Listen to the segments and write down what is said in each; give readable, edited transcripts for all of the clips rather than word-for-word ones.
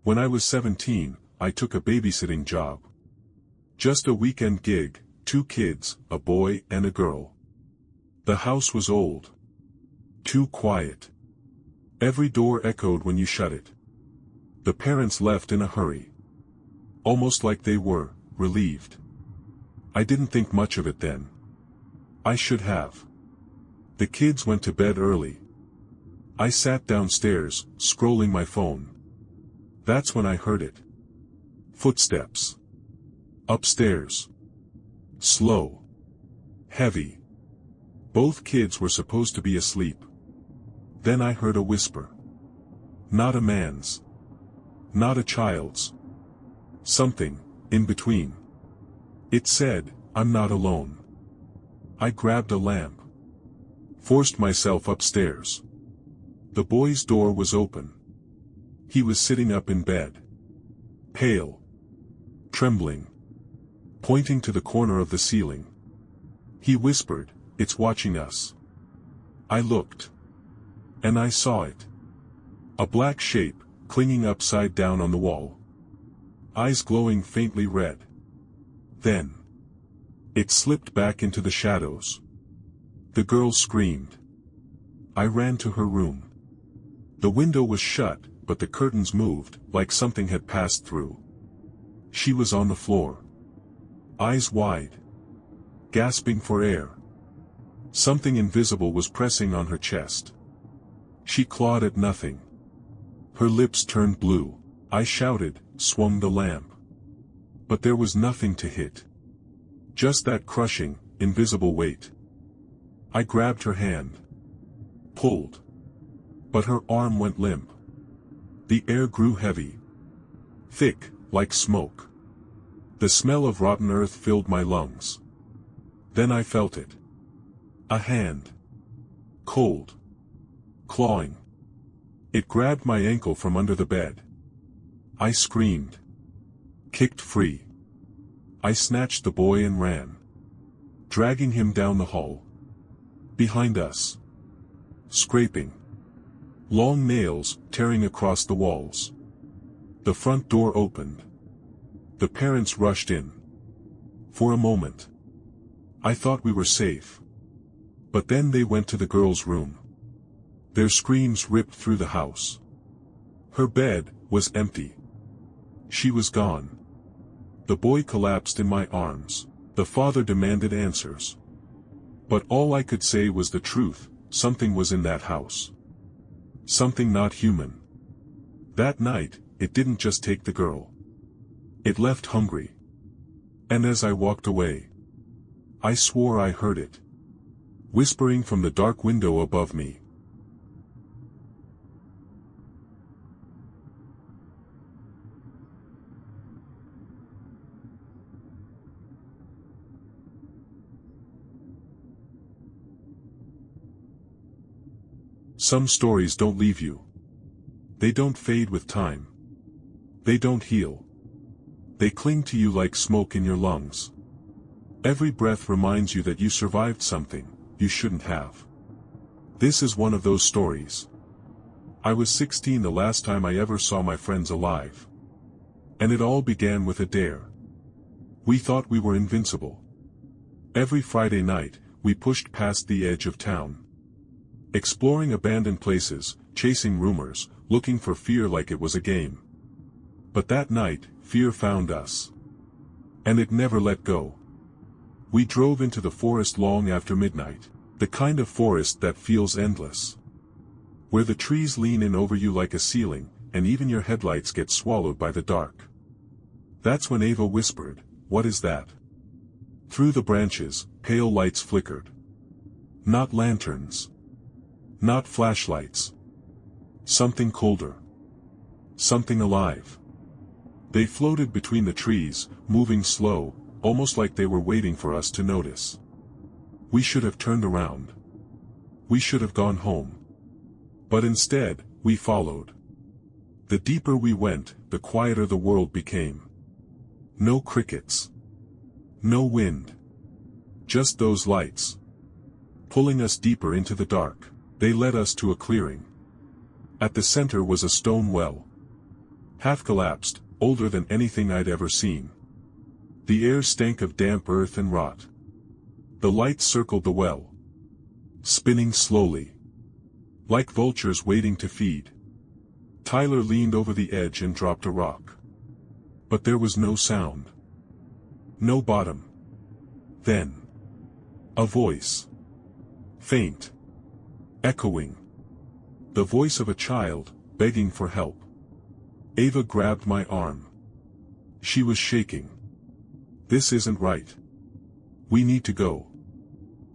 When I was 17, I took a babysitting job. Just a weekend gig, 2 kids, a boy and a girl. The house was old. Too quiet. Every door echoed when you shut it. The parents left in a hurry. Almost like they were relieved. I didn't think much of it then. I should have. The kids went to bed early. I sat downstairs, scrolling my phone. That's when I heard it. Footsteps. Upstairs. Slow. Heavy. Both kids were supposed to be asleep. Then I heard a whisper. Not a man's. Not a child's. Something, in between. It said, "I'm not alone." I grabbed a lamp. Forced myself upstairs. The boy's door was open. He was sitting up in bed. Pale. Trembling. Pointing to the corner of the ceiling. He whispered, "It's watching us." I looked. And I saw it. A black shape, clinging upside down on the wall. Eyes glowing faintly red. Then. It slipped back into the shadows. The girl screamed. I ran to her room. The window was shut, but the curtains moved, like something had passed through. She was on the floor. Eyes wide. Gasping for air. Something invisible was pressing on her chest. She clawed at nothing. Her lips turned blue. I shouted, swung the lamp. But there was nothing to hit. Just that crushing, invisible weight. I grabbed her hand. Pulled. But her arm went limp. The air grew heavy. Thick, like smoke. The smell of rotten earth filled my lungs. Then I felt it. A hand. Cold. Clawing. It grabbed my ankle from under the bed. I screamed. Kicked free. I snatched the boy and ran. Dragging him down the hall. Behind us. Scraping. Long nails, tearing across the walls. The front door opened. The parents rushed in. For a moment. I thought we were safe. But then they went to the girl's room. Their screams ripped through the house. Her bed was empty. She was gone. The boy collapsed in my arms. The father demanded answers. But all I could say was the truth. Something was in that house. Something not human. That night, it didn't just take the girl. It left hungry. And as I walked away, I swore I heard it. Whispering from the dark window above me. Some stories don't leave you. They don't fade with time. They don't heal. They cling to you like smoke in your lungs. Every breath reminds you that you survived something you shouldn't have. This is one of those stories. I was 16 the last time I ever saw my friends alive. And it all began with a dare. We thought we were invincible. Every Friday night, we pushed past the edge of town. Exploring abandoned places, chasing rumors, looking for fear like it was a game. But that night, fear found us. And it never let go. We drove into the forest long after midnight, the kind of forest that feels endless. Where the trees lean in over you like a ceiling, and even your headlights get swallowed by the dark. That's when Ava whispered, "What is that?" Through the branches, pale lights flickered. Not lanterns. Not flashlights. Something colder. Something alive. They floated between the trees, moving slow, almost like they were waiting for us to notice. We should have turned around. We should have gone home. But instead, we followed. The deeper we went, the quieter the world became. No crickets. No wind. Just those lights. Pulling us deeper into the dark. They led us to a clearing. At the center was a stone well. half collapsed, older than anything I'd ever seen. The air stank of damp earth and rot. The lights circled the well, spinning slowly, like vultures waiting to feed. Tyler leaned over the edge and dropped a rock. But there was no sound. No bottom. Then, a voice. Faint. Echoing. The voice of a child, begging for help. Ava grabbed my arm. She was shaking. "This isn't right. We need to go."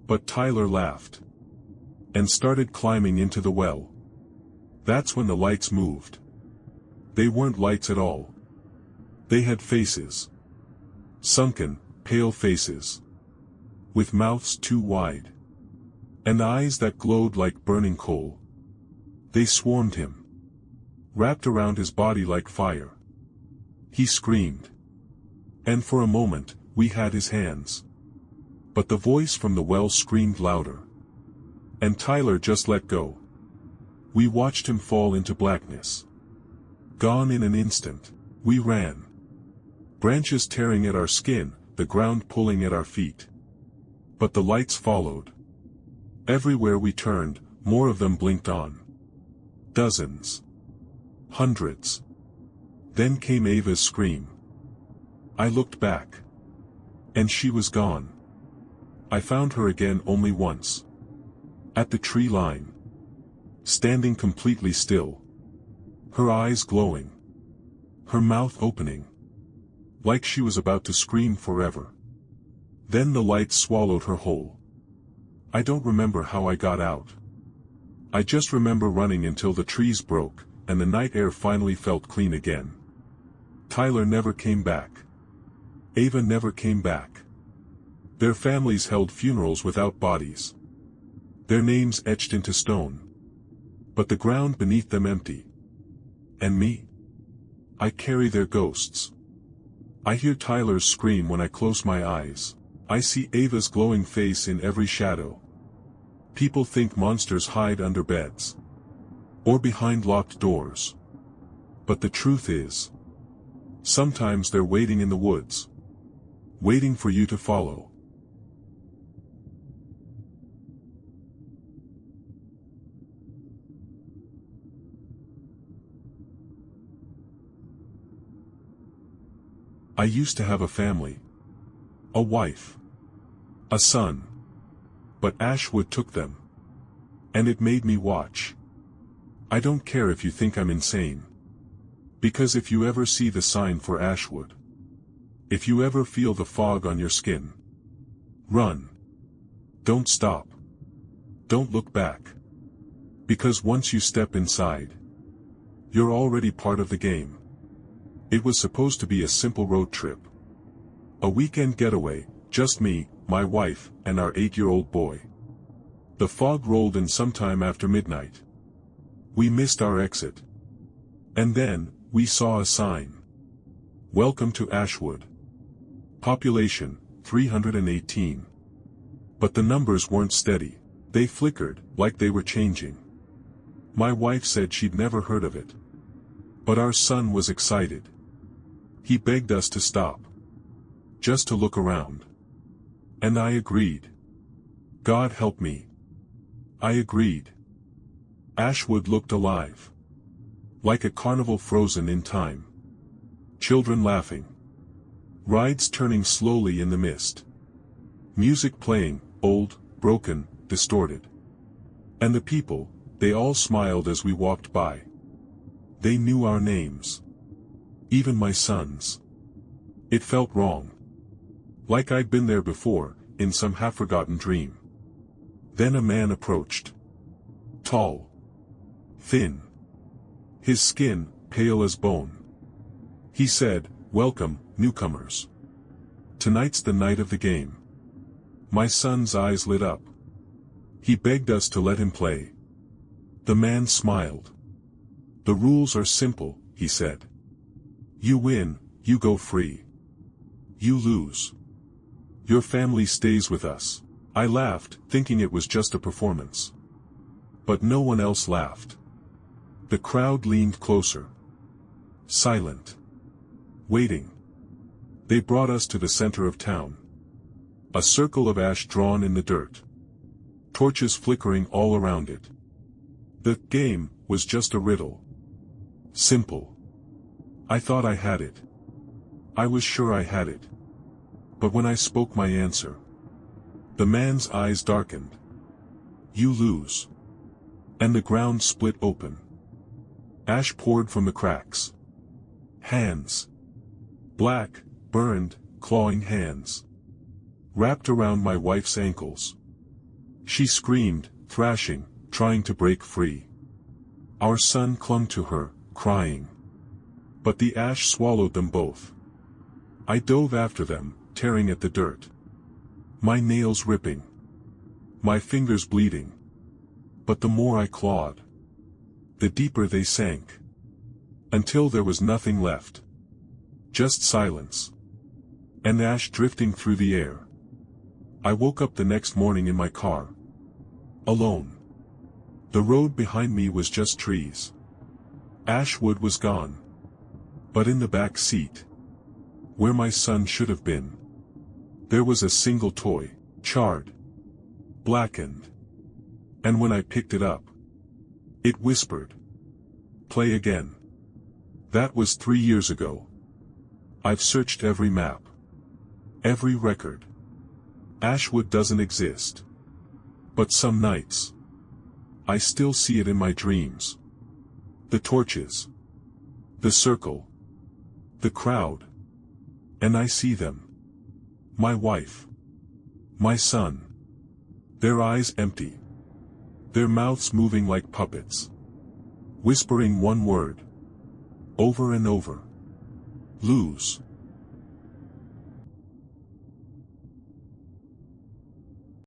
But Tyler laughed. And started climbing into the well. That's when the lights moved. They weren't lights at all. They had faces. Sunken, pale faces. With mouths too wide. And eyes that glowed like burning coal. They swarmed him. Wrapped around his body like fire. He screamed. And for a moment, we had his hands. But the voice from the well screamed louder. And Tyler just let go. We watched him fall into blackness. Gone in an instant. We ran. Branches tearing at our skin, the ground pulling at our feet. But the lights followed. Everywhere we turned, more of them blinked on. Dozens. Hundreds. Then came Ava's scream. I looked back. And she was gone. I found her again only once. At the tree line. Standing completely still. Her eyes glowing. Her mouth opening. Like she was about to scream forever. Then the light swallowed her whole. I don't remember how I got out. I just remember running until the trees broke, and the night air finally felt clean again. Tyler never came back. Ava never came back. Their families held funerals without bodies. Their names etched into stone. But the ground beneath them empty. And me? I carry their ghosts. I hear Tyler's scream when I close my eyes. I see Ava's glowing face in every shadow. People think monsters hide under beds. Or behind locked doors. But the truth is, sometimes they're waiting in the woods. Waiting for you to follow. I used to have a family. A wife. A son. But Ashwood took them. And it made me watch. I don't care if you think I'm insane. Because if you ever see the sign for Ashwood. If you ever feel the fog on your skin. Run. Don't stop. Don't look back. Because once you step inside, you're already part of the game. It was supposed to be a simple road trip. A weekend getaway, just me, my wife, and our 8-year-old boy. The fog rolled in sometime after midnight. We missed our exit. And then, we saw a sign. Welcome to Ashwood. Population, 318. But the numbers weren't steady. They flickered, like they were changing. My wife said she'd never heard of it. But our son was excited. He begged us to stop. Just to look around. And I agreed. God help me. I agreed. Ashwood looked alive. Like a carnival frozen in time. Children laughing. Rides turning slowly in the mist. Music playing, old, broken, distorted. And the people, they all smiled as we walked by. They knew our names. Even my son's. It felt wrong. Like I'd been there before, in some half-forgotten dream. Then a man approached. Tall. Thin. His skin, pale as bone. He said, "Welcome, newcomers. Tonight's the night of the game." My son's eyes lit up. He begged us to let him play. The man smiled. "The rules are simple," he said. "You win, you go free. You lose. Your family stays with us." I laughed, thinking it was just a performance. But no one else laughed. The crowd leaned closer. silent. Waiting. They brought us to the center of town. A circle of ash drawn in the dirt. Torches flickering all around it. The game was just a riddle. Simple. I thought I had it. I was sure I had it. But when I spoke my answer, the man's eyes darkened. You lose. And the ground split open. Ash poured from the cracks. Hands. Black, burned, clawing hands. Wrapped around my wife's ankles. She screamed, thrashing, trying to break free. Our son clung to her, crying. But the ash swallowed them both. I dove after them, tearing at the dirt. My nails ripping. My fingers bleeding. But the more I clawed, the deeper they sank. Until there was nothing left. Just silence. And ash drifting through the air. I woke up the next morning in my car. Alone. The road behind me was just trees. Ashwood was gone. But in the back seat, where my son should have been, there was a single toy, charred, blackened. And when I picked it up, it whispered, "Play again." That was 3 years ago. I've searched every map, every record. Ashwood doesn't exist. But some nights, I still see it in my dreams. The torches, the circle, the crowd. And I see them. My wife, my son. Their eyes empty. Their mouths moving like puppets. Whispering one word. Over and over. Lose.